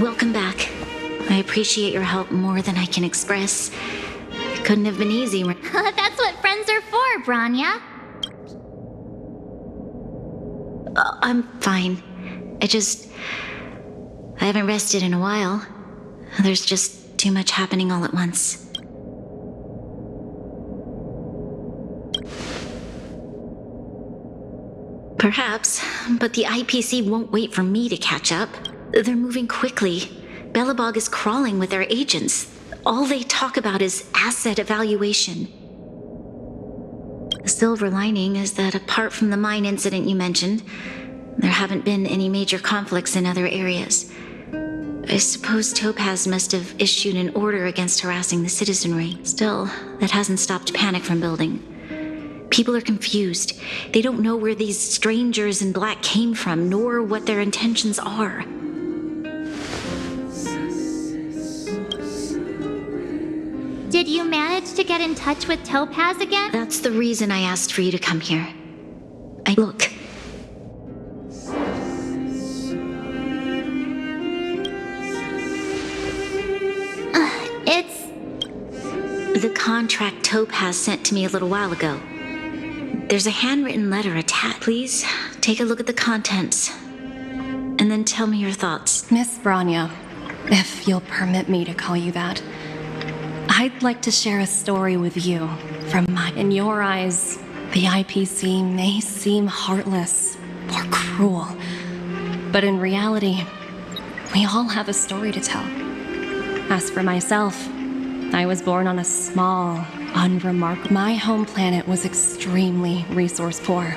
Welcome back. I appreciate your help more than I can express. It couldn't have been easy. That's what friends are for, Branya. I'm fine. I haven't rested in a while. There's just too much happening all at once. Perhaps, but the IPC won't wait for me to catch up. They're moving quickly. Belobog is crawling with their agents. All they talk about is asset evaluation. The silver lining is that apart from the mine incident you mentioned, there haven't been any major conflicts in other areas. I suppose Topaz must have issued an order against harassing the citizenry. Still, that hasn't stopped panic from building. People are confused. They don't know where these strangers in black came from, nor what their intentions are. Did you manage to get in touch with Topaz again? That's the reason I asked for you to come here. Look. It's... The contract Topaz sent to me a little while ago. There's a handwritten letter attached. Please take a look at the contents, and then tell me your thoughts. Miss Branya, if you'll permit me to call you that, I'd like to share a story with you from mine. In your eyes, the IPC may seem heartless or cruel, but in reality, we all have a story to tell. As for myself, I was born on a small, unremarkable... My home planet was extremely resource poor.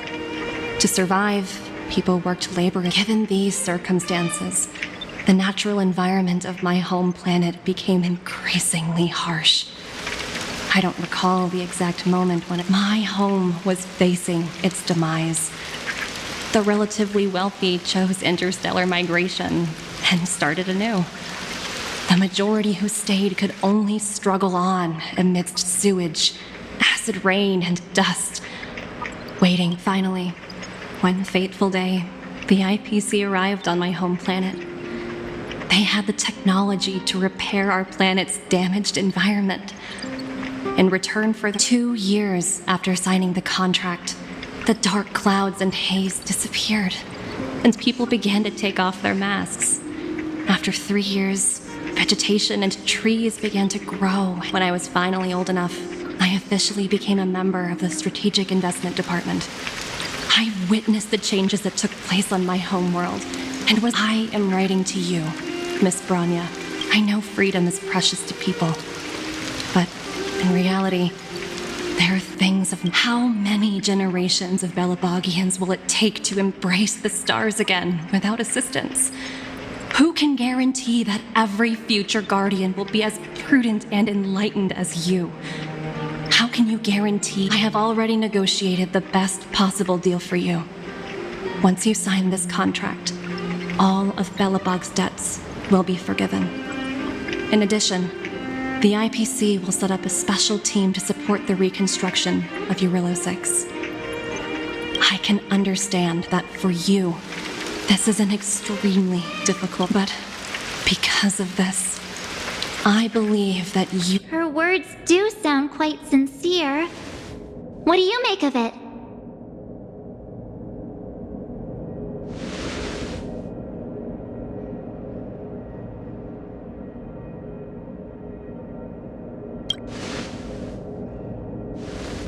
To survive, people worked labor. Given these circumstances, the natural environment of my home planet became increasingly harsh. I don't recall the exact moment when my home was facing its demise. The relatively wealthy chose interstellar migration and started anew. The majority who stayed could only struggle on amidst sewage, acid rain, and dust. Waiting, finally, one fateful day, the IPC arrived on my home planet. They had the technology to repair our planet's damaged environment. In return for 2 years after signing the contract, the dark clouds and haze disappeared, and people began to take off their masks. After 3 years, vegetation and trees began to grow. When I was finally old enough, I officially became a member of the Strategic Investment Department. I witnessed the changes that took place on my homeworld, and I am writing to you, Miss Branya. I know freedom is precious to people, but in reality, there are things of how many generations of Belobogians will it take to embrace the stars again without assistance? Who can guarantee that every future guardian will be as prudent and enlightened as you? How can you guarantee? I have already negotiated the best possible deal for you. Once you sign this contract, all of Belobog's debts will be forgiven. In addition, the IPC will set up a special team to support the reconstruction of Urilo 6. I can understand that for you, this is an extremely difficult, but because of this, I believe that you... Her words do sound quite sincere. What do you make of it?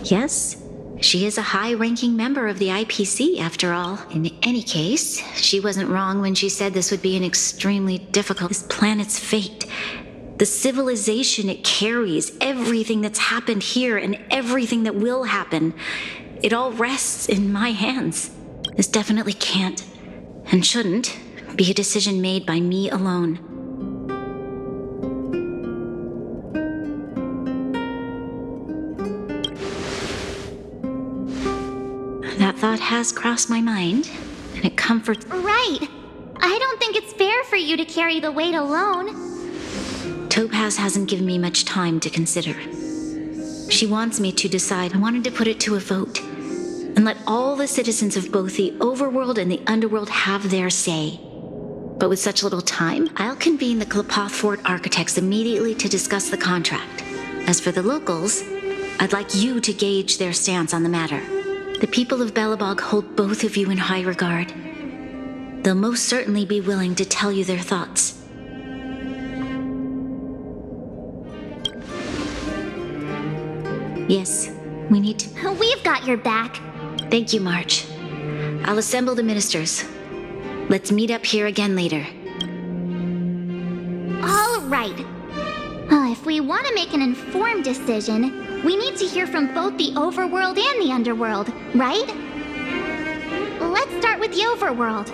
Yes, she is a high-ranking member of the IPC, after all. In any case, she wasn't wrong when she said this would be an extremely difficult... This planet's fate, the civilization it carries, everything that's happened here and everything that will happen, it all rests in my hands. This definitely can't, and shouldn't, be a decision made by me alone. That thought has crossed my mind, and it comforts... Right. I don't think it's fair for you to carry the weight alone. Topaz hasn't given me much time to consider. She wants me to decide. I wanted to put it to a vote, and let all the citizens of both the overworld and the underworld have their say. But with such little time, I'll convene the Klapoth Fort architects immediately to discuss the contract. As for the locals, I'd like you to gauge their stance on the matter. The people of Belobog hold both of you in high regard. They'll most certainly be willing to tell you their thoughts. Yes, we need to... We've got your back. Thank you, March. I'll assemble the ministers. Let's meet up here again later. All right. If we want to make an informed decision, we need to hear from both the overworld and the underworld, right? Let's start with the overworld.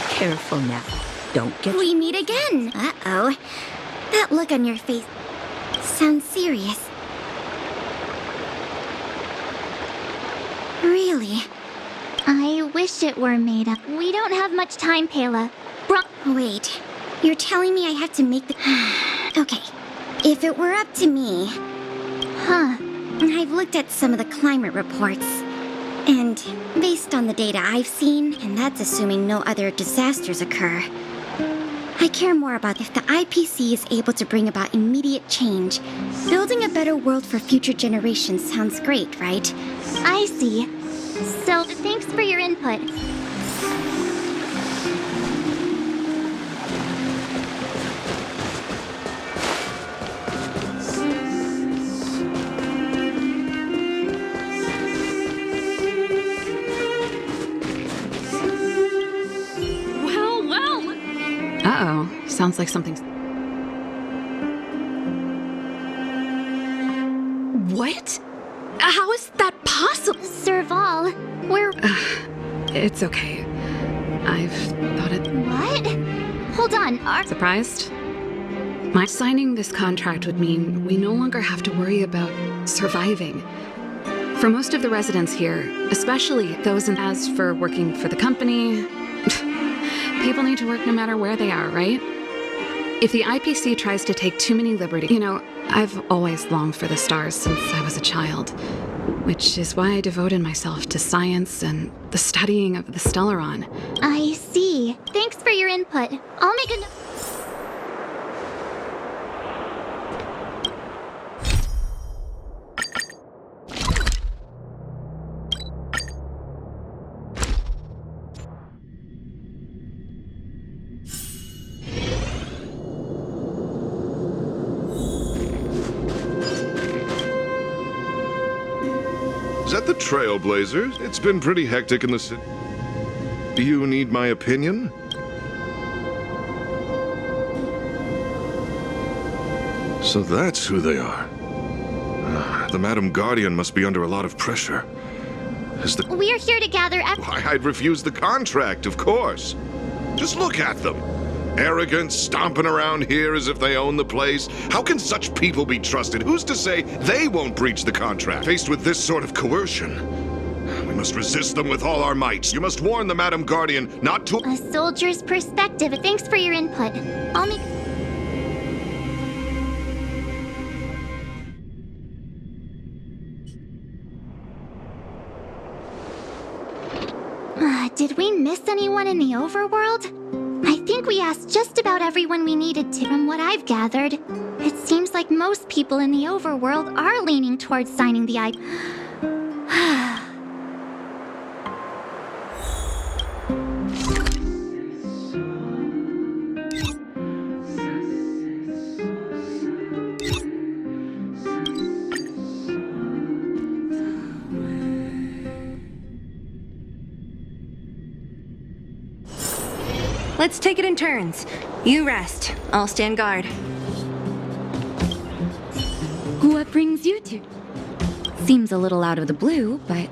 Careful now. Don't get... We meet again. Uh-oh. That look on your face sounds serious. Really? I wish it were made up. We don't have much time, Pela. Wait. You're telling me I have to make the... Okay. If it were up to me... I've looked at some of the climate reports. And based on the data I've seen, and that's assuming no other disasters occur, I care more about if the IPC is able to bring about immediate change. Building a better world for future generations sounds great, right? I see. So, thanks for your input. Uh-oh. Sounds like something's... What? How is that possible? Serval, we're... It's okay. I've thought it... What? Hold on, Surprised? My signing this contract would mean we no longer have to worry about surviving. For most of the residents here, especially those in... As for working for the company... People need to work no matter where they are, right? If the IPC tries to take too many liberties... You know, I've always longed for the stars since I was a child, which is why I devoted myself to science and the studying of the Stellaron. I see. Thanks for your input. I'll make a note. Is that the Trailblazers? It's been pretty hectic in the city. Do you need my opinion? So that's who they are. The Madam Guardian must be under a lot of pressure. We're here to gather... Why, I'd refuse the contract, of course. Just look at them. Arrogant, stomping around here as if they own the place. How can such people be trusted? Who's to say they won't breach the contract? Faced with this sort of coercion, we must resist them with all our might. You must warn the Madam Guardian not to... A soldier's perspective. Thanks for your input. I'll make... Did we miss anyone in the overworld? I think we asked just about everyone we needed to. From what I've gathered, it seems like most people in the overworld are leaning towards signing the Let's take it in turns. You rest. I'll stand guard. What brings you to? Seems a little out of the blue, but...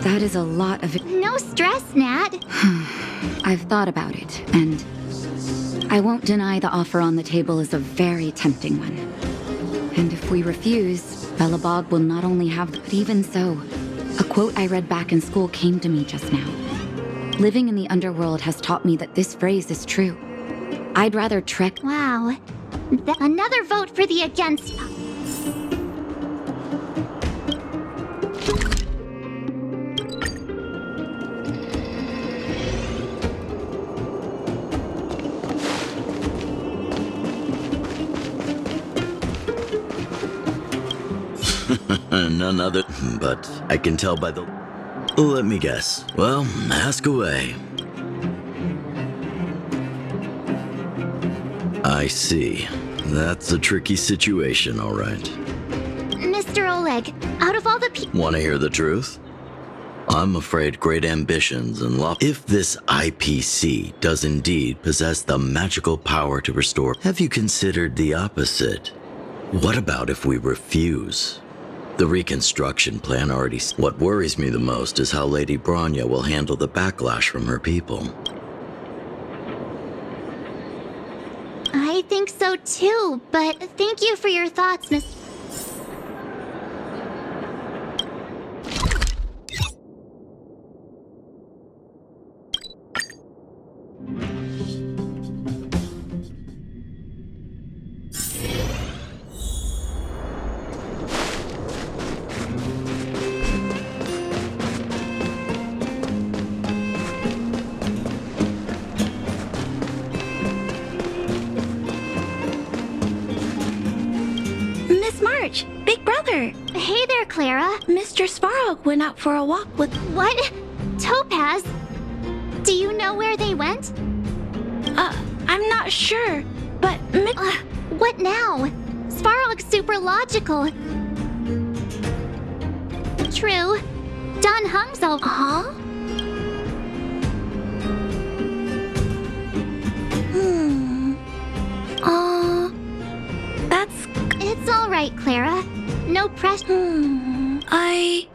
That is a lot of... No stress, Nat. I've thought about it, and I won't deny the offer on the table is a very tempting one. And if we refuse, Belobog will not only have but even so, a quote I read back in school came to me just now. Living in the underworld has taught me that this phrase is true. I'd rather trek. Wow. Another vote for the against. None other, but I can tell by the... Let me guess. Well, ask away. I see. That's a tricky situation, all right. Mr. Oleg, out of all the people... Want to hear the truth? I'm afraid great ambitions and love... If this IPC does indeed possess the magical power to restore... Have you considered the opposite? What about if we refuse? The reconstruction plan already... What worries me the most is how Lady Bronya will handle the backlash from her people. I think so too, but thank you for your thoughts, Miss... Big brother! Hey there, Clara. Mr. Svarog went out for a walk with... What? Topaz? Do you know where they went? I'm not sure, but... What now? Svarog's super logical. True. Dan Heng's all... Huh? That's... It's all right, Clara. No pressure. I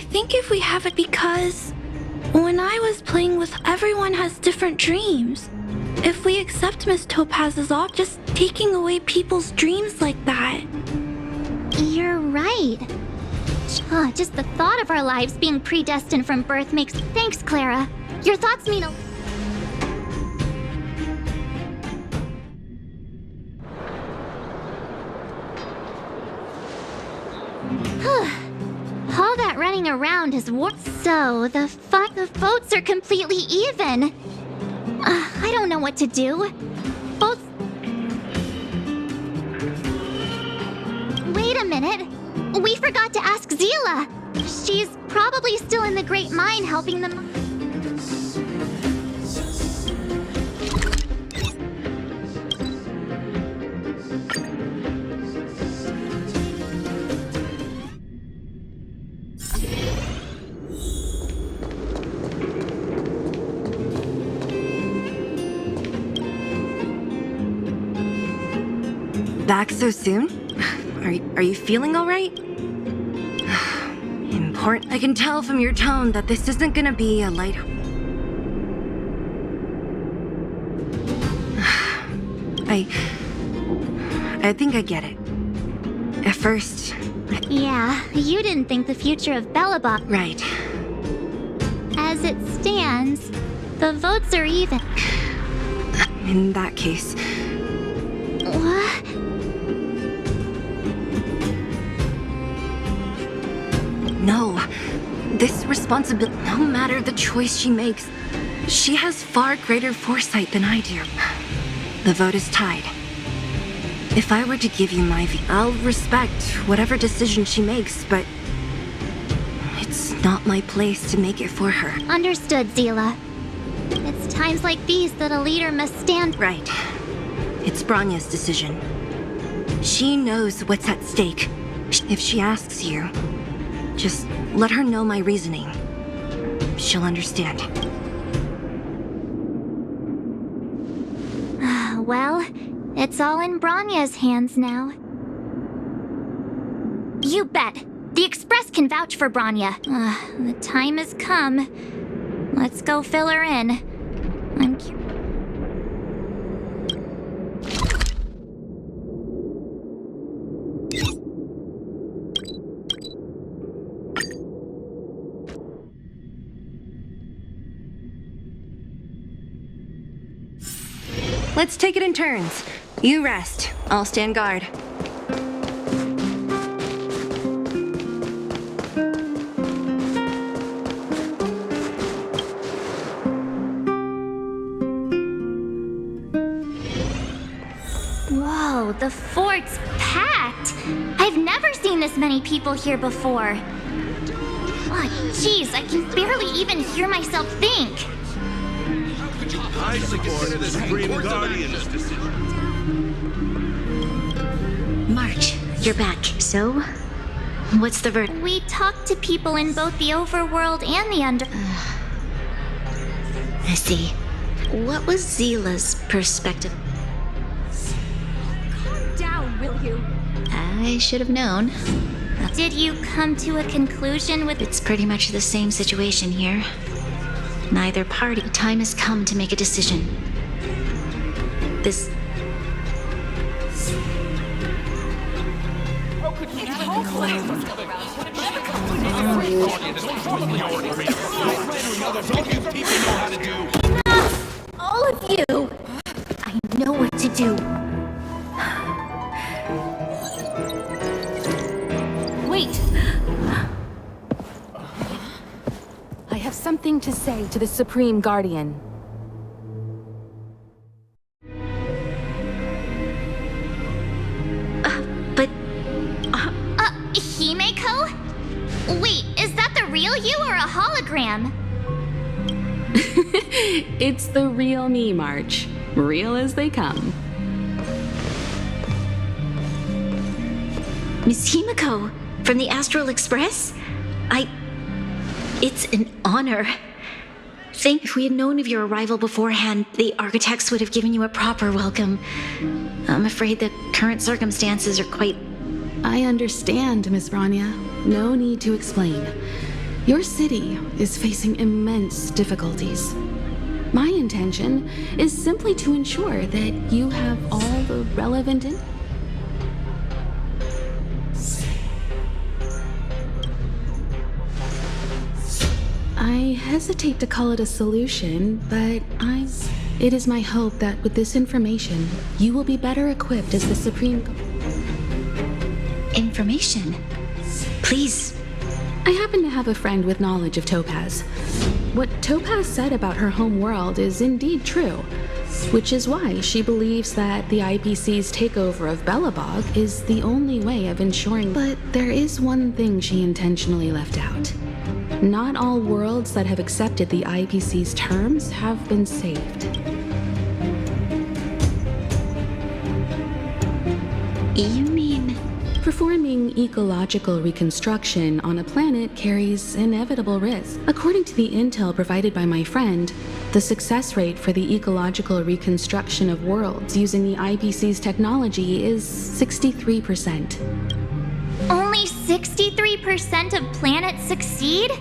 think if we have it because... When I was playing with... Everyone has different dreams. If we accept Miss Topaz's off, just taking away people's dreams like that. You're right. Just the thought of our lives being predestined from birth makes... Thanks, Clara. Your thoughts mean a... All that running around is what? So, the votes are completely even. I don't know what to do. Both... Wait a minute. We forgot to ask Zila. She's probably still in the Great Mine helping them... Back so soon? Are you feeling all right? Important. I can tell from your tone that this isn't gonna be a light... I think I get it. At first... Yeah, you didn't think the future of Belobog... Right. As it stands, the votes are even. In that case... What? No. This responsibility, no matter the choice she makes, she has far greater foresight than I do. The vote is tied. If I were to give you my view, I'll respect whatever decision she makes, but it's not my place to make it for her. Understood, Zila. It's times like these that a leader must stand. Right. It's Bronya's decision. She knows what's at stake. If she asks you, just let her know my reasoning. She'll understand. Well, it's all in Bronya's hands now. You bet. The Express can vouch for Bronya. The time has come. Let's go fill her in. I'm curious. Let's take it in turns. You rest. I'll stand guard. Whoa, the fort's packed. I've never seen this many people here before. Oh, jeez, I can barely even hear myself think. I support the Supreme Guardian's decision. March, you're back. So, what's the verdict? We talked to people in both the overworld and the under... I see. What was Zila's perspective? Calm down, will you? I should have known. Did you come to a conclusion with... It's pretty much the same situation here. Neither party. Time has come to make a decision. This... All of you! I know what to do. Wait! I have something to say to the Supreme Guardian. But... Himeko? Wait, is that the real you or a hologram? It's the real me, March. Real as they come. Miss Himeko, from the Astral Express? It's an honor. If we had known of your arrival beforehand, the architects would have given you a proper welcome. I'm afraid the current circumstances are quite... I understand, Miss Rania. No need to explain. Your city is facing immense difficulties. My intention is simply to ensure that you have all the relevant info. I hesitate to call it a solution, but it is my hope that with this information, you will be better equipped as the Supreme... Information? Please. I happen to have a friend with knowledge of Topaz. What Topaz said about her home world is indeed true, which is why she believes that the IPC's takeover of Belobog is the only way of ensuring... But there is one thing she intentionally left out. Not all worlds that have accepted the IPC's terms have been saved. You mean... Performing ecological reconstruction on a planet carries inevitable risk. According to the intel provided by my friend, the success rate for the ecological reconstruction of worlds using the IPC's technology is 63%. Only 63% of planets succeed?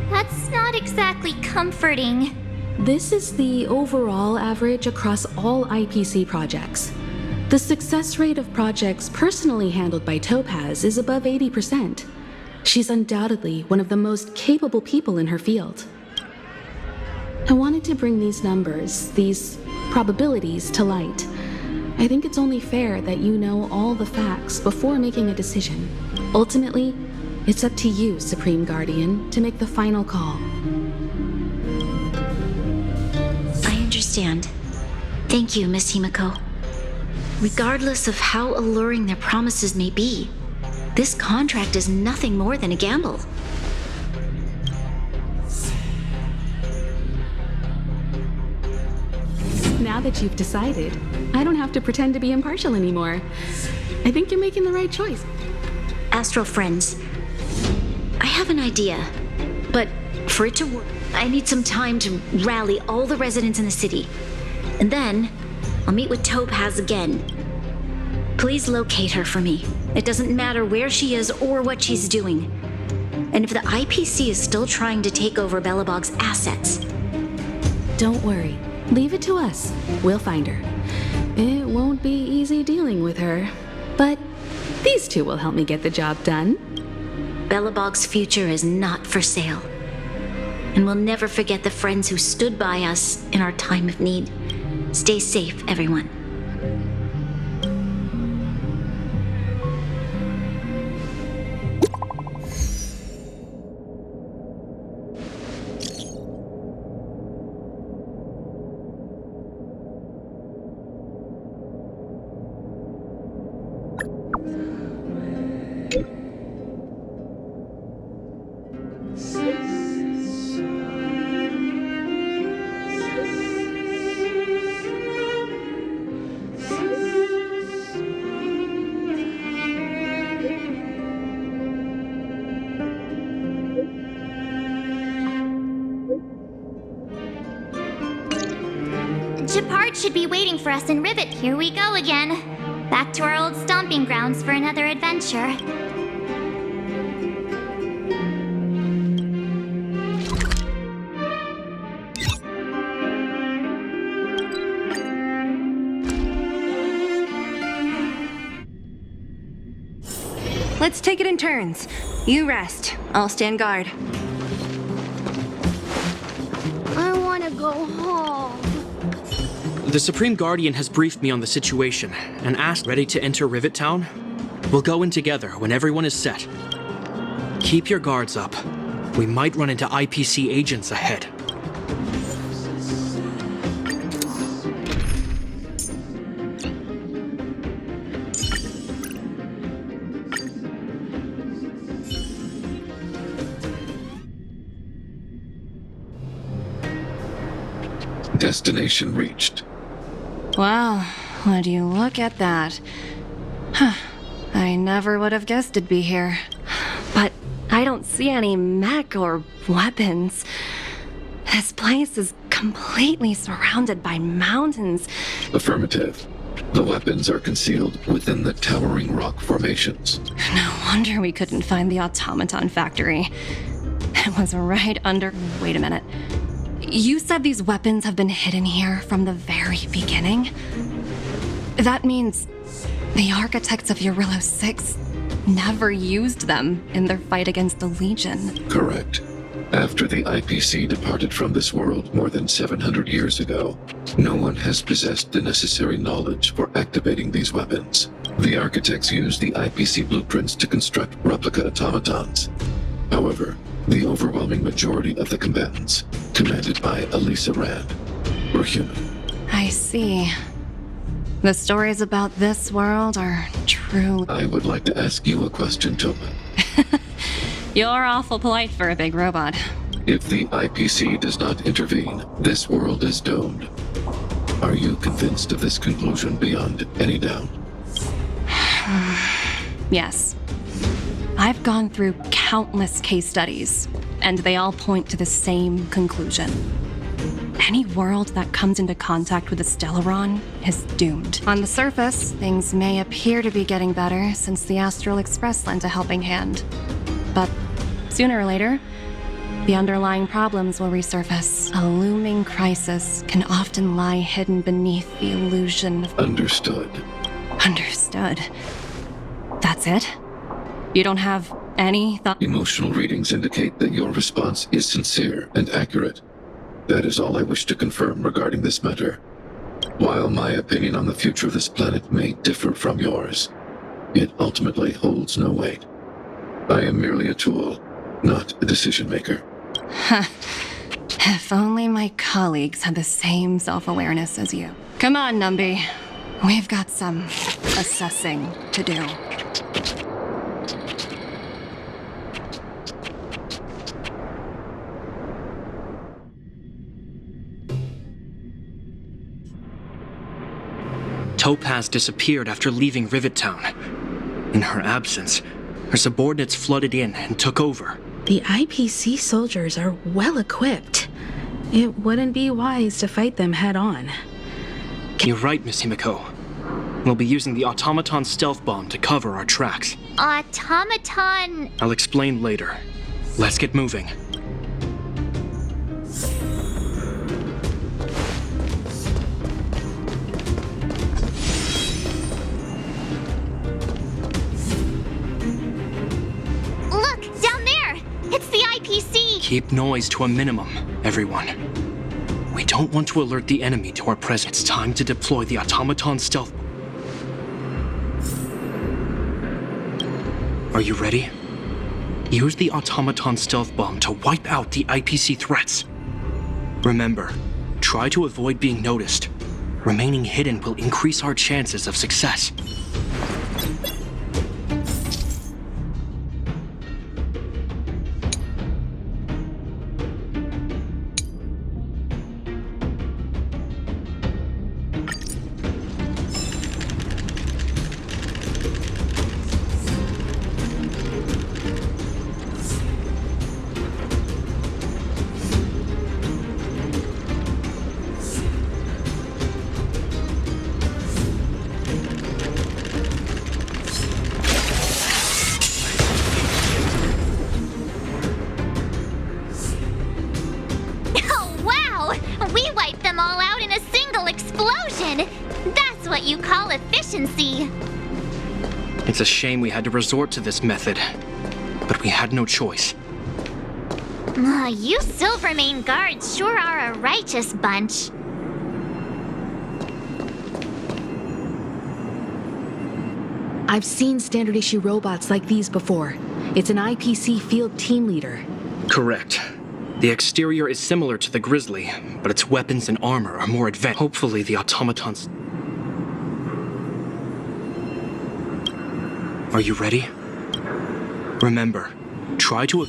That's not exactly comforting. This is the overall average across all IPC projects. The success rate of projects personally handled by Topaz is above 80%. She's undoubtedly one of the most capable people in her field. I wanted to bring these numbers, these probabilities, to light. I think it's only fair that you know all the facts before making a decision. Ultimately, it's up to you, Supreme Guardian, to make the final call. I understand. Thank you, Miss Himeko. Regardless of how alluring their promises may be, this contract is nothing more than a gamble. Now that you've decided, I don't have to pretend to be impartial anymore. I think you're making the right choice. Astral friends, I have an idea, but for it to work, I need some time to rally all the residents in the city. And then, I'll meet with Topaz again. Please locate her for me. It doesn't matter where she is or what she's doing. And if the IPC is still trying to take over Belobog's assets... Don't worry. Leave it to us. We'll find her. It won't be easy dealing with her, but these two will help me get the job done. Belobog's future is not for sale. And we'll never forget the friends who stood by us in our time of need. Stay safe, everyone. Gepard should be waiting for us in Rivet. Here we go again. Back to our old stomping grounds for another adventure. Let's take it in turns. You rest. I'll stand guard. I want to go home. The Supreme Guardian has briefed me on the situation and asked, ready to enter Rivet Town? We'll go in together when everyone is set. Keep your guards up. We might run into IPC agents ahead. Destination reached. Wow, would you look at that? Huh. I never would have guessed it'd be here. But I don't see any mech or weapons. This place is completely surrounded by mountains. Affirmative. The weapons are concealed within the towering rock formations. No wonder we couldn't find the automaton factory. It was right under... Wait a minute. You said these weapons have been hidden here from the very beginning? That means the architects of Eurillo 6 never used them in their fight against the Legion. Correct. After the IPC departed from this world more than 700 years ago, no one has possessed the necessary knowledge for activating these weapons. The architects used the IPC blueprints to construct replica automatons. However, the overwhelming majority of the combatants, commanded by Elisa Rand, were human. I see. The stories about this world are true. I would like to ask you a question, Topaz. You're awful polite for a big robot. If the IPC does not intervene, this world is doomed. Are you convinced of this conclusion beyond any doubt? Yes. I've gone through countless case studies, and they all point to the same conclusion. Any world that comes into contact with a Stellaron is doomed. On the surface, things may appear to be getting better since the Astral Express lent a helping hand. But sooner or later, the underlying problems will resurface. A looming crisis can often lie hidden beneath the illusion of... Understood. Understood. That's it? You don't have any thought? Emotional readings indicate that your response is sincere and accurate. That is all I wish to confirm regarding this matter. While my opinion on the future of this planet may differ from yours, it ultimately holds no weight. I am merely a tool, not a decision maker. If only my colleagues had the same self-awareness as you. Come on, Numby. We've got some assessing to do. Topaz disappeared after leaving Rivet Town. In her absence, her subordinates flooded in and took over. The IPC soldiers are well equipped. It wouldn't be wise to fight them head on. You're right, Miss Himiko. We'll be using the automaton stealth bomb to cover our tracks. Automaton... I'll explain later. Let's get moving. Look, down there! It's the IPC! Keep noise to a minimum, everyone. We don't want to alert the enemy to our presence. It's time to deploy the automaton stealth. Are you ready? Use the automaton stealth bomb to wipe out the IPC threats. Remember, try to avoid being noticed. Remaining hidden will increase our chances of success. Oh, wow! We wiped them all out in a single explosion! That's what you call efficiency! It's a shame we had to resort to this method, but we had no choice. You Silvermane guards sure are a righteous bunch. I've seen standard issue robots like these before. It's an IPC field team leader. Correct. The exterior is similar to the Grizzly, but its weapons and armor are more advanced. Hopefully the automatons... Are you ready? Remember, try to...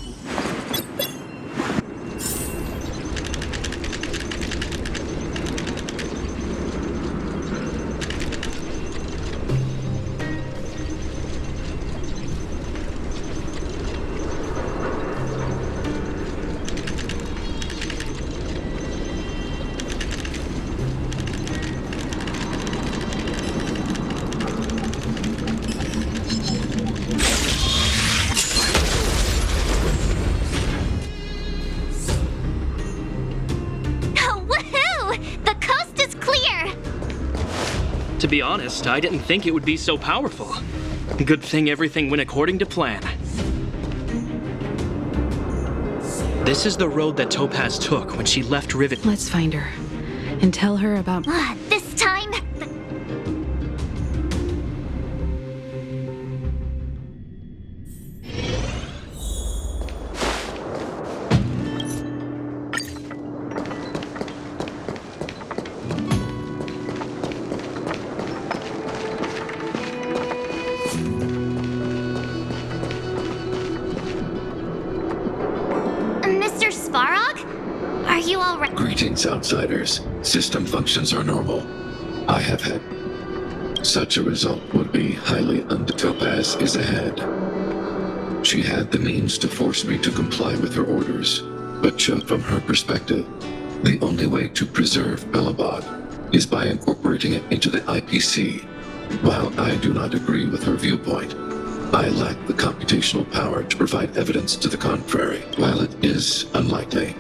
To be honest, I didn't think it would be so powerful. Good thing everything went according to plan. This is the road that Topaz took when she left Rivet. Let's find her and tell her about... This time... Mr. Svarog? Are you all right? Greetings, outsiders. System functions are normal. I have had... Such a result would be highly Topaz is ahead. She had the means to force me to comply with her orders, but from her perspective, the only way to preserve Belobog is by incorporating it into the IPC. While I do not agree with her viewpoint, I lack the computational power to provide evidence to the contrary. While it is unlikely,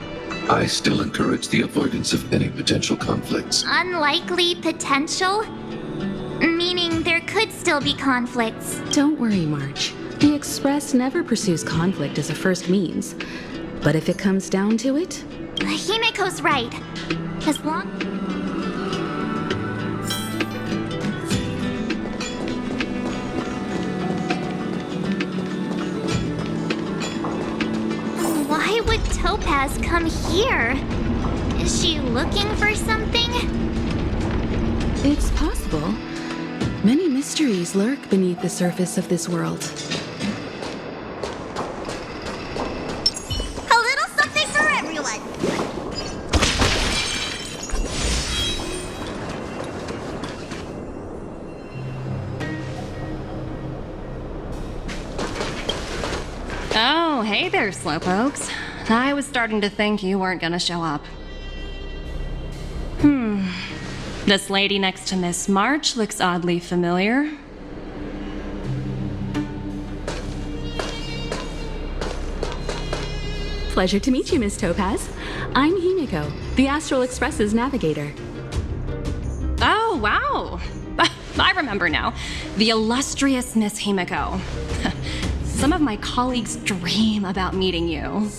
I still encourage the avoidance of any potential conflicts. Unlikely potential? Meaning there could still be conflicts. Don't worry, March. The Express never pursues conflict as a first means. But if it comes down to it... Himiko's right. As long... Why would Topaz come here? Is she looking for something? It's possible. Many mysteries lurk beneath the surface of this world. A little something for everyone! Oh, hey there, slowpokes. I was starting to think you weren't gonna show up. This lady next to Miss March looks oddly familiar. Pleasure to meet you, Miss Topaz. I'm Himiko, the Astral Express's navigator. Oh, wow. I remember now. The illustrious Miss Himiko. Some of my colleagues dream about meeting you.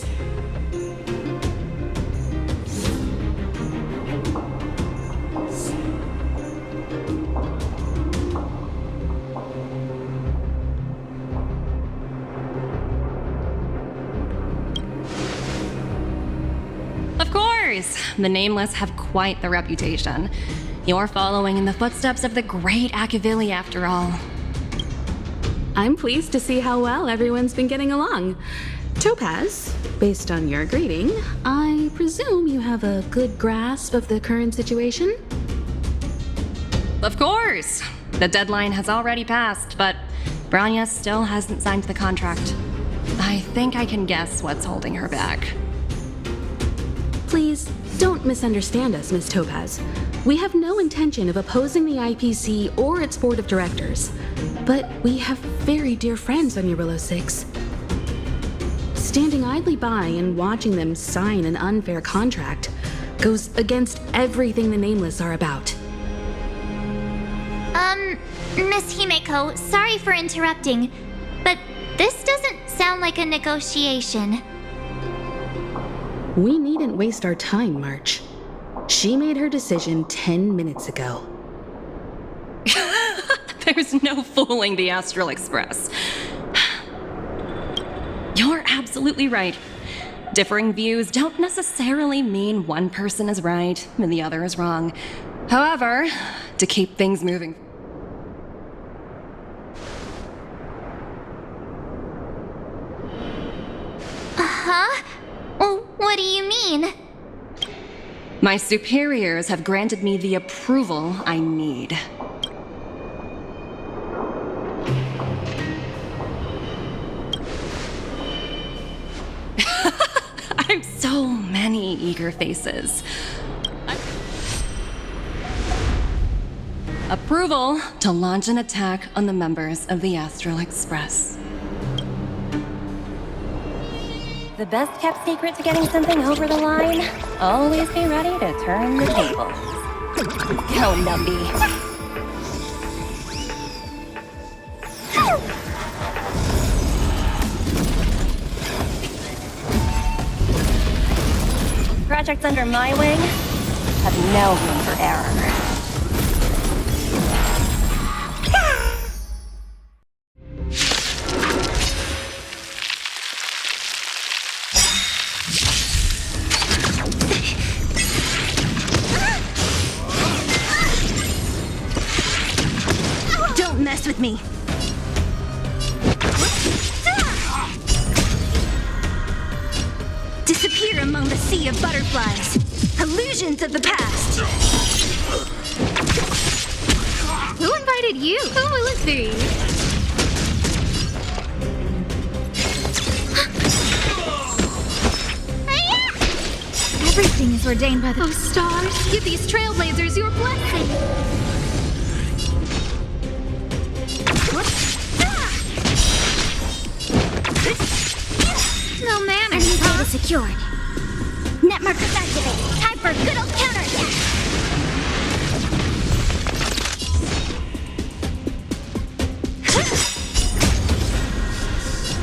the Nameless have quite the reputation. You're following in the footsteps of the great Akavili, after all. I'm pleased to see how well everyone's been getting along. Topaz, based on your greeting, I presume you have a good grasp of the current situation? Of course! The deadline has already passed, but Branya still hasn't signed the contract. I think I can guess what's holding her back. Please, don't misunderstand us, Miss Topaz. We have no intention of opposing the IPC or its board of directors, but we have very dear friends on Eurillo 6. Standing idly by and watching them sign an unfair contract goes against everything the Nameless are about. Miss Himeko, sorry for interrupting, but this doesn't sound like a negotiation. We needn't waste our time, March. She made her decision 10 minutes ago. There's no fooling the Astral Express. You're absolutely right. Differing views don't necessarily mean one person is right and the other is wrong. However, to keep things moving... Huh? What do you mean? My superiors have granted me the approval I need. I have so many eager faces. Approval to launch an attack on the members of the Astral Express. The best kept secret to getting something over the line? Always be ready to turn the tables. Go, Numby. Projects under my wing have no room for error. Don't mess with me. Disappear among the sea of butterflies. Illusions of the past. Who invited you? Who will it be? Everything is ordained by the... Oh, stars, give these trailblazers your blessing. No manners, enemy data secured. Net markers activated. Time for a good old counterattack.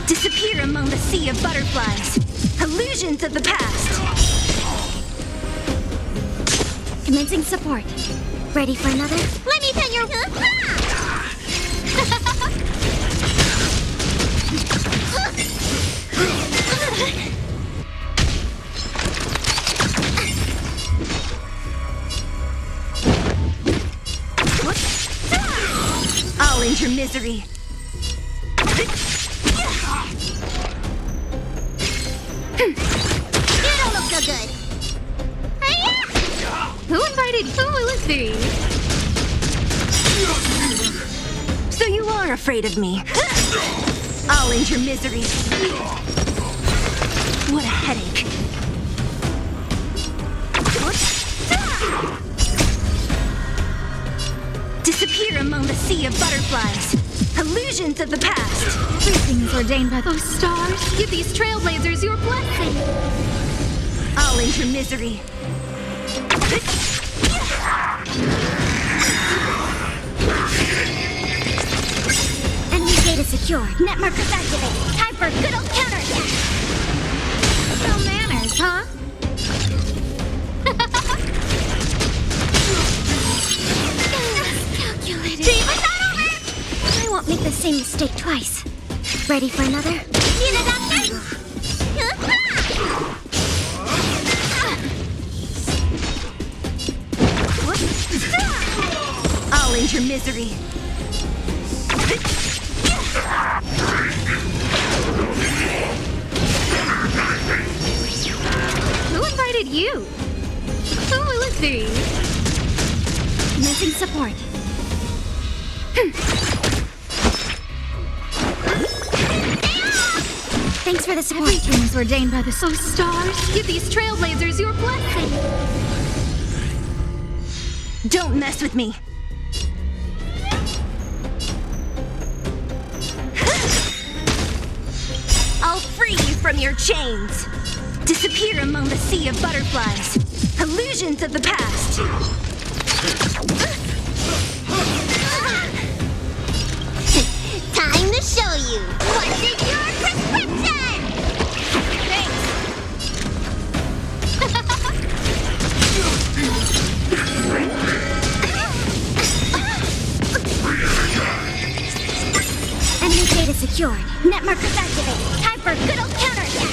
Disappear among the sea of butterflies. Illusions of the past. Commencing support. Ready for another? Let me pin your... I'll end your misery. You don't look so good. Who invited? Who will it be? So you are afraid of me. I'll end your misery. What a headache. Disappear among the sea of butterflies. Illusions of the past. Everything is ordained by those stars. Give these trailblazers your blessing. I'll end your misery. Enemy data secured. Net markers activated. Time for a good old counterattack. No manners, huh? Calculated. Team, is that over? I won't make the same mistake twice. Ready for another? Need a doctor? I'll end your misery. Who invited you? Oh, let's see. Missing support. Thanks for the support. Everything is ordained by the stars. Give these trailblazers your blessing. Don't mess with me. I'll free you from your chains. Disappear among the sea of butterflies. Illusions of the past. Time to show you. What's in your prescription? Enemy data secured. Net markers activated. Time for a good old counterattack.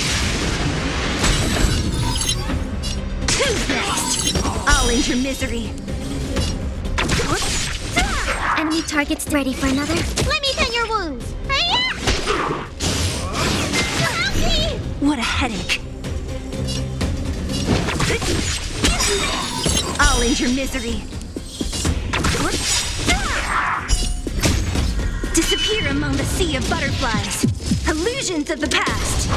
Who's next? I'll end your misery. Enemy targets ready for another. Let me tend your wounds. Help me! What a headache. I'll end your misery. Disappear among the sea of butterflies. Illusions of the past.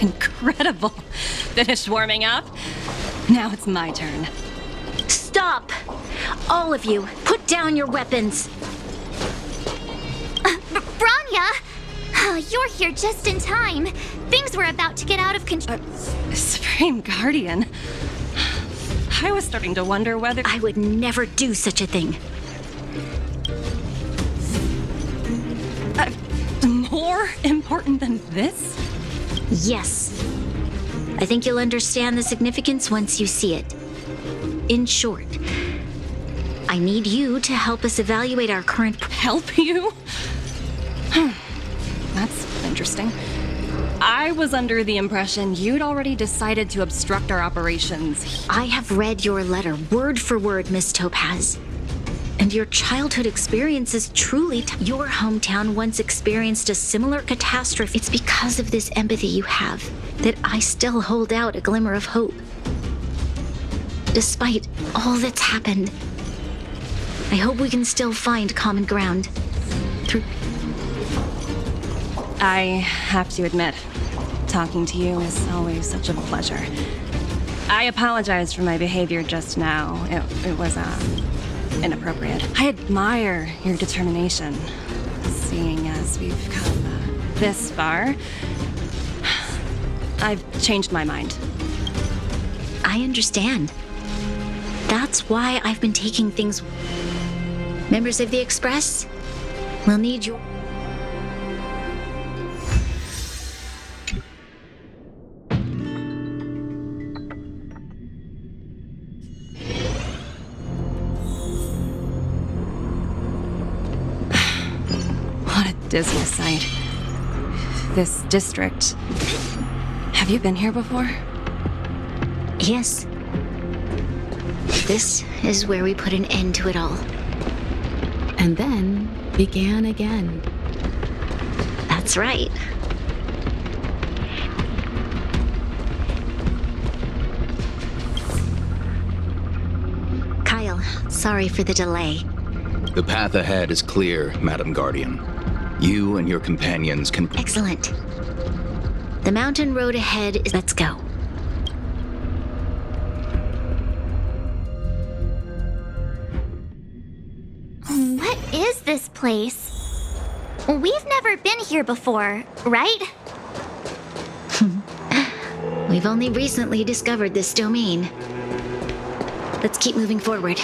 Incredible. Finished warming up? Now it's my turn. Stop! All of you, put down your weapons. Branya! You're here just in time. Things were about to get out of control. Supreme Guardian. I was starting to wonder whether I would never do such a thing. More important than this? Yes. I think you'll understand the significance once you see it. In short, I need you to help us evaluate our current... Help you? That's interesting. I was under the impression you'd already decided to obstruct our operations. I have read your letter word for word, Miss Topaz. And your childhood experience is truly... Your hometown once experienced a similar catastrophe. It's because of this empathy you have that I still hold out a glimmer of hope. Despite all that's happened, I hope we can still find common ground. Through... I have to admit, talking to you is always such a pleasure. I apologize for my behavior just now. It was, inappropriate. I admire your determination, seeing as we've come this far. I've changed my mind. I understand. That's why I've been taking things... Members of the Express, we'll need your... Dismal sight. This district. Have you been here before? Yes. This is where we put an end to it all. And then began again. That's right. Kyle, sorry for the delay. The path ahead is clear, Madam Guardian. You and your companions can... Excellent. The mountain road ahead is... Let's go. What is this place? We've never been here before, right? We've only recently discovered this domain. Let's keep moving forward.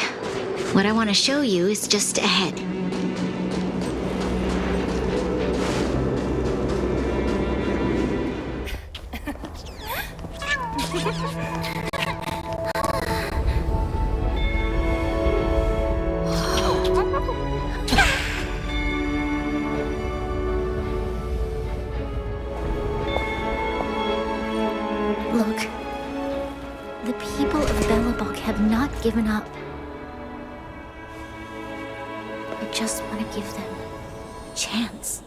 What I want to show you is just ahead. have not given up. I just want to give them a chance.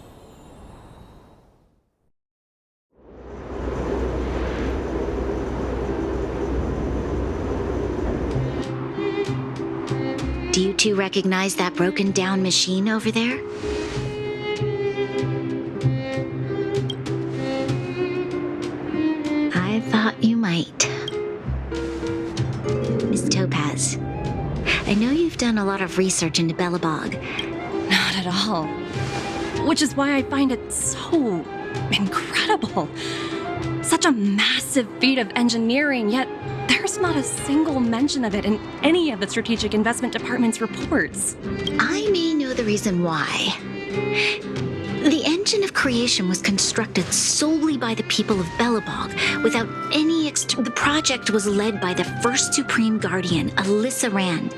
Do you two recognize that broken down machine over there? I thought you might. Miss Topaz, I know you've done a lot of research into Belobog. Not at all. Which is why I find it so incredible. Such a massive feat of engineering, yet there's not a single mention of it in any of the Strategic Investment Department's reports. I may know the reason why. The engine of creation was constructed solely by the people of Belobog, without any The project was led by the first Supreme Guardian, Alyssa Rand.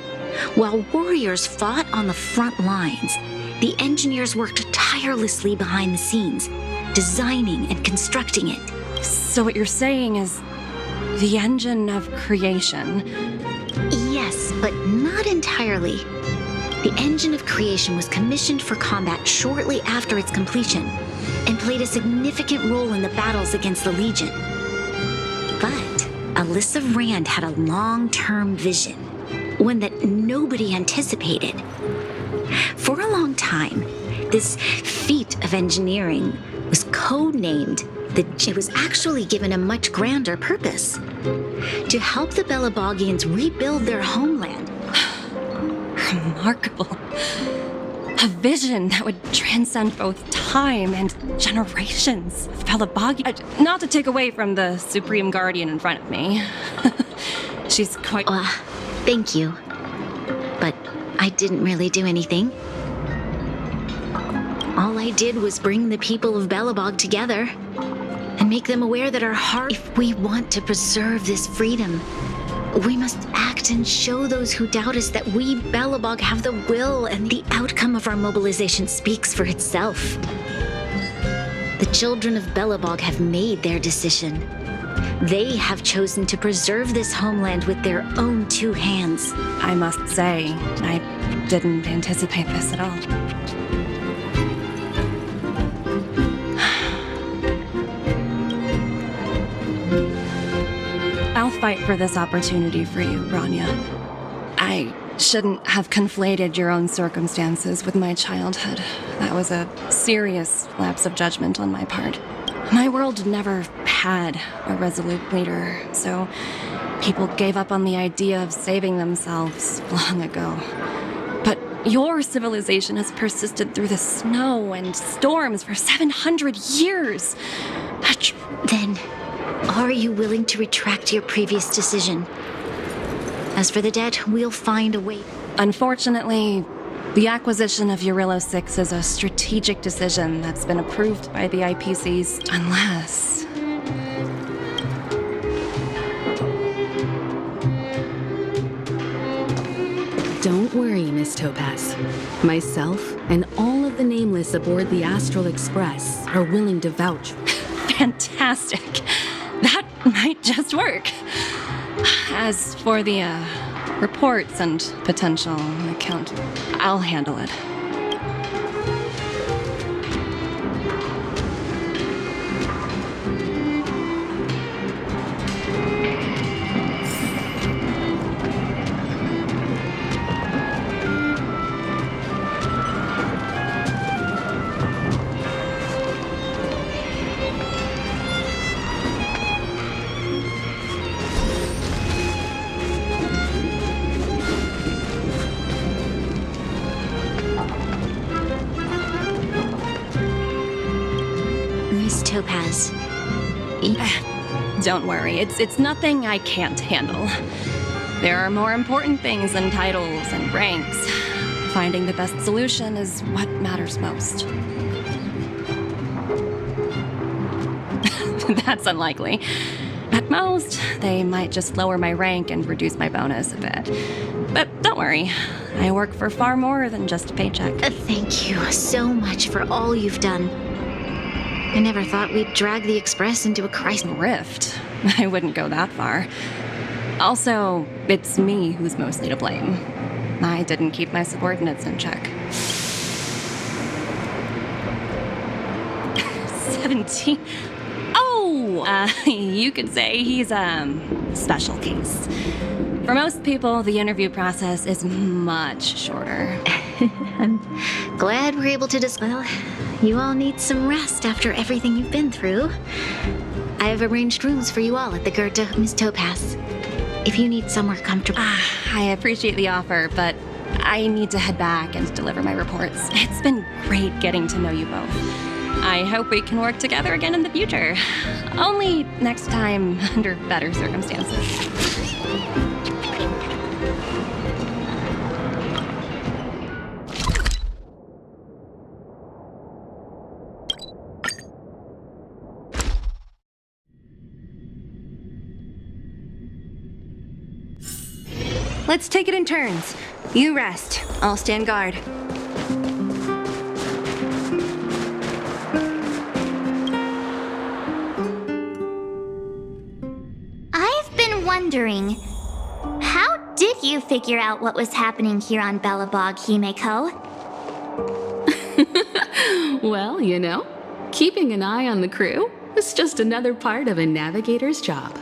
While warriors fought on the front lines, the engineers worked tirelessly behind the scenes, designing and constructing it. So what you're saying is the engine of creation? Yes, but not entirely. The engine of creation was commissioned for combat shortly after its completion, and played a significant role in the battles against the Legion. But Alyssa Rand had a long-term vision, one that nobody anticipated. For a long time, this feat of engineering was codenamed. It was actually given a much grander purpose: to help the Belobogians rebuild their homeland. Remarkable. A vision that would transcend both time and generations of Belobogi. Not to take away from the Supreme Guardian in front of me. She's quite... Thank you. But I didn't really do anything. All I did was bring the people of Belobog together and make them aware that if we want to preserve this freedom, we must act and show those who doubt us that we, Belobog, have the will, and the outcome of our mobilization speaks for itself. The children of Belobog have made their decision. They have chosen to preserve this homeland with their own two hands. I must say, I didn't anticipate this at all. I'll fight for this opportunity for you, Rania. I shouldn't have conflated your own circumstances with my childhood. That was a serious lapse of judgment on my part. My world never had a resolute leader, so people gave up on the idea of saving themselves long ago. But your civilization has persisted through the snow and storms for 700 years. Then, are you willing to retract your previous decision? As for the debt, we'll find a way. Unfortunately, the acquisition of Eurillo 6 is a strategic decision that's been approved by the IPCs, unless... Don't worry, Miss Topaz. Myself and all of the Nameless aboard the Astral Express are willing to vouch. Fantastic. That might just work. As for the reports and potential account, I'll handle it. Miss Topaz. Don't worry, it's nothing I can't handle. There are more important things than titles and ranks. Finding the best solution is what matters most. That's unlikely. At most, they might just lower my rank and reduce my bonus a bit. But don't worry, I work for far more than just a paycheck. Thank you so much for all you've done. I never thought we'd drag the Express into a crisis. Rift? I wouldn't go that far. Also, it's me who's mostly to blame. I didn't keep my subordinates in check. 17. Oh! You could say he's a special case. For most people, the interview process is much shorter. I'm glad we're able to Well, you all need some rest after everything you've been through. I've arranged rooms for you all at the Goethe, Miss Topaz. If you need somewhere comfortable. I appreciate the offer, but I need to head back and deliver my reports. It's been great getting to know you both. I hope we can work together again in the future. Only next time under better circumstances. Let's take it in turns. You rest. I'll stand guard. I've been wondering, how did you figure out what was happening here on Belobog, Himeko? Well, you know, keeping an eye on the crew is just another part of a navigator's job.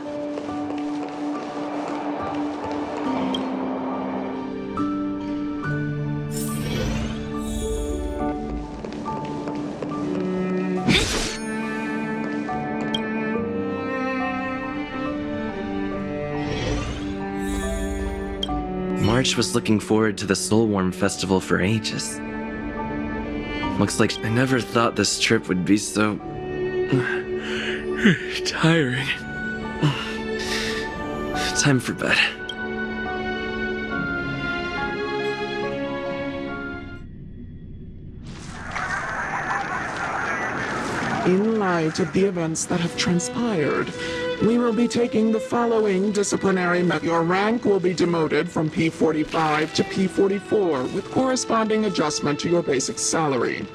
March was looking forward to the Soulwarm Festival for ages. Looks like I never thought this trip would be so tiring. Time for bed. In light of the events that have transpired, we will be taking the following disciplinary measures. Your rank will be demoted from P45 to P44 with corresponding adjustment to your basic salary.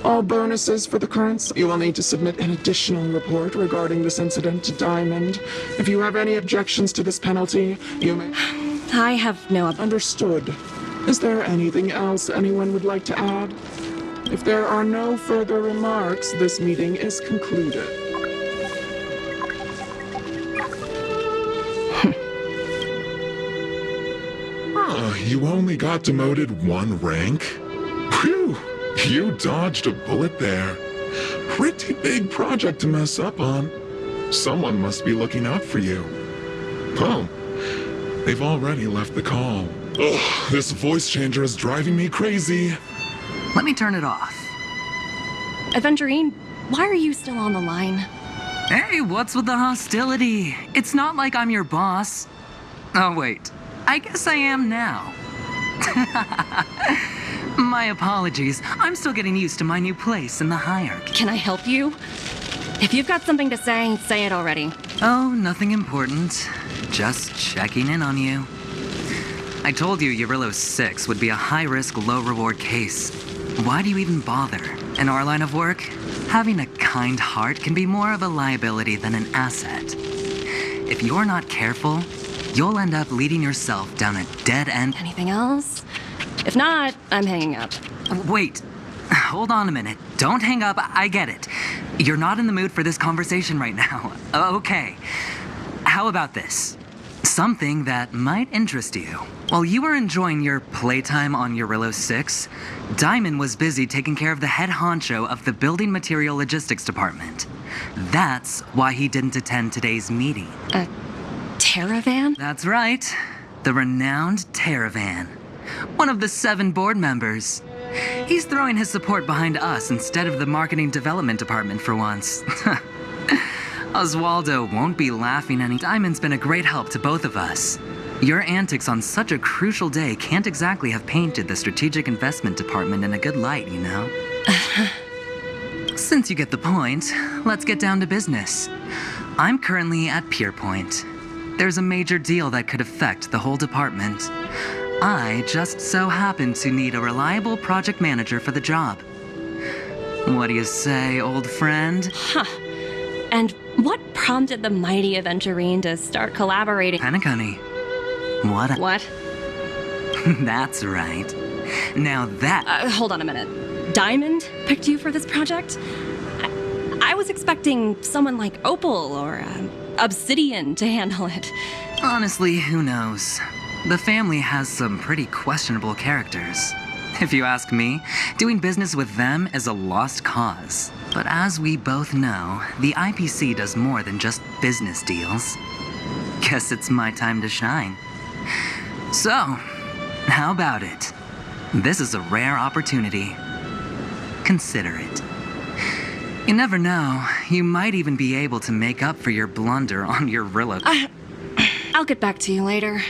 All bonuses for the current, you will need to submit an additional report regarding this incident to Diamond. If you have any objections to this penalty, you may... I have no... Understood. Is there anything else anyone would like to add? If there are no further remarks, this meeting is concluded. You only got demoted one rank? Phew! You dodged a bullet there. Pretty big project to mess up on. Someone must be looking out for you. Oh, they've already left the call. Ugh, this voice changer is driving me crazy. Let me turn it off. Aventurine, why are you still on the line? Hey, what's with the hostility? It's not like I'm your boss. Oh, wait. I guess I am now. My apologies. I'm still getting used to my new place in the hierarchy. Can I help you? If you've got something to say it already. Oh, nothing important. Just checking in on you. I told you Eurillo 6 would be a high-risk, low-reward case. Why do you even bother? In our line of work, having a kind heart can be more of a liability than an asset. If you're not careful, you'll end up leading yourself down a dead end. Anything else? If not, I'm hanging up. Wait. Hold on a minute. Don't hang up. I get it. You're not in the mood for this conversation right now. Okay. How about this? Something that might interest you. While you were enjoying your playtime on Eurillo 6, Diamond was busy taking care of the head honcho of the Building Material Logistics Department. That's why he didn't attend today's meeting. Terravan? That's right. The renowned Terravan. One of the 7 board members. He's throwing his support behind us instead of the Marketing Development Department for once. Oswaldo won't be laughing any. Diamond's been a great help to both of us. Your antics on such a crucial day can't exactly have painted the Strategic Investment Department in a good light, you know? Since you get the point, let's get down to business. I'm currently at Pierpoint. There's a major deal that could affect the whole department. I just so happen to need a reliable project manager for the job. What do you say, old friend? Huh. And what prompted the mighty Aventurine to start collaborating? Penacony. What? That's right. Now that... hold on a minute. Diamond picked you for this project? I was expecting someone like Opal or Obsidian to handle it. Honestly, who knows? The family has some pretty questionable characters. If you ask me, doing business with them is a lost cause. But as we both know, the IPC does more than just business deals. Guess it's my time to shine. So, how about it? This is a rare opportunity. Consider it. You never know, you might even be able to make up for your blunder on your Rilla. I'll get back to you later.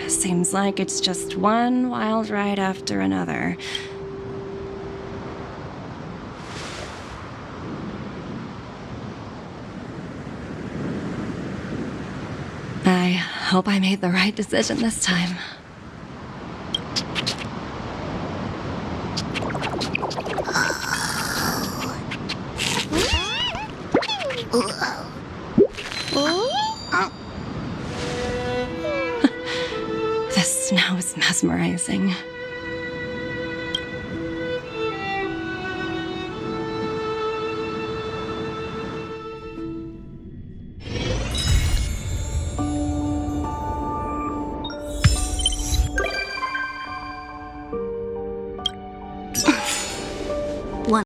Seems like it's just one wild ride after another. I hope I made the right decision this time. This snow is mesmerizing.